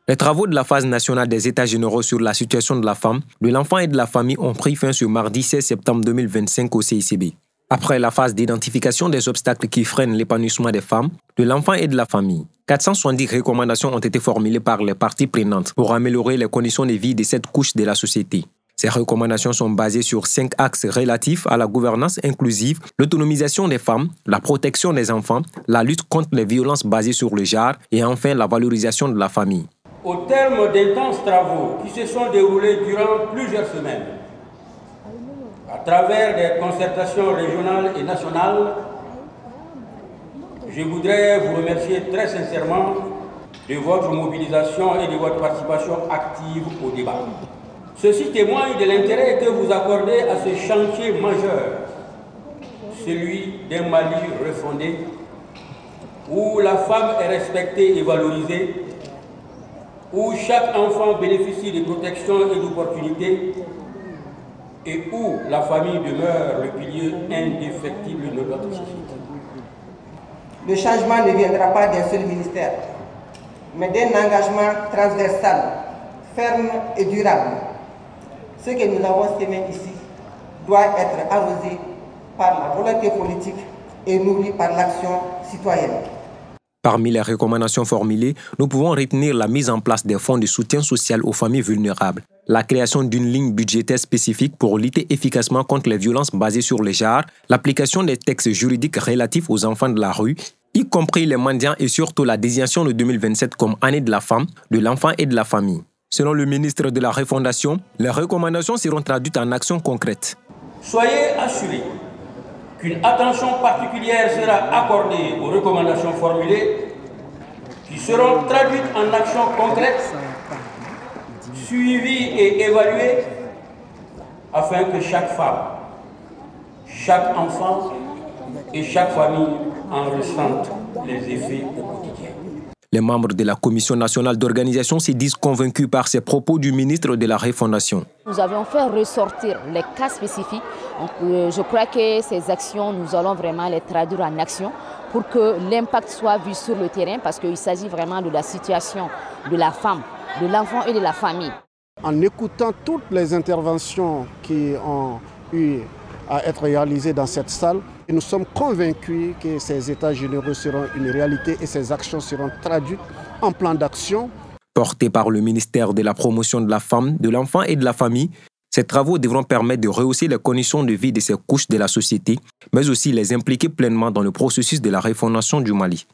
Les travaux de la phase nationale des États généraux sur la situation de la femme, de l'enfant et de la famille ont pris fin ce mardi 16 septembre 2025 au CICB. Après la phase d'identification des obstacles qui freinent l'épanouissement des femmes, de l'enfant et de la famille, 470 recommandations ont été formulées par les parties prenantes pour améliorer les conditions de vie de cette couche de la société. Ces recommandations sont basées sur 5 axes relatifs à la gouvernance inclusive, l'autonomisation des femmes, la protection des enfants, la lutte contre les violences basées sur le genre et enfin la valorisation de la famille. Au terme d'intenses travaux qui se sont déroulés durant plusieurs semaines, à travers des concertations régionales et nationales, je voudrais vous remercier très sincèrement de votre mobilisation et de votre participation active au débat. Ceci témoigne de l'intérêt que vous accordez à ce chantier majeur, celui d'un Mali refondé, où la femme est respectée et valorisée, où chaque enfant bénéficie de protection et d'opportunités, et où la famille demeure le pilier indéfectible de notre société. Le changement ne viendra pas d'un seul ministère, mais d'un engagement transversal, ferme et durable. Ce que nous avons semé ici doit être arrosé par la volonté politique et nourri par l'action citoyenne. Parmi les recommandations formulées, nous pouvons retenir la mise en place des fonds de soutien social aux familles vulnérables, la création d'une ligne budgétaire spécifique pour lutter efficacement contre les violences basées sur le genre, l'application des textes juridiques relatifs aux enfants de la rue, y compris les mendiants et surtout la désignation de 2027 comme année de la femme, de l'enfant et de la famille. Selon le ministre de la Refondation, les recommandations seront traduites en actions concrètes. Soyez assurés qu'une attention particulière sera accordée aux recommandations formulées qui seront traduites en actions concrètes, suivies et évaluées afin que chaque femme, chaque enfant et chaque famille en ressentent les effets au quotidien. Les membres de la Commission nationale d'organisation se disent convaincus par ces propos du ministre de la Refondation. Nous avons fait ressortir les cas spécifiques. Je crois que ces actions, nous allons vraiment les traduire en action pour que l'impact soit vu sur le terrain parce qu'il s'agit vraiment de la situation de la femme, de l'enfant et de la famille. En écoutant toutes les interventions qui ont eu à être réalisées dans cette salle, nous sommes convaincus que ces états généraux seront une réalité et ces actions seront traduites en plan d'action. Portés par le ministère de la Promotion de la Femme, de l'Enfant et de la Famille, ces travaux devront permettre de rehausser les conditions de vie de ces couches de la société, mais aussi les impliquer pleinement dans le processus de la refondation du Mali.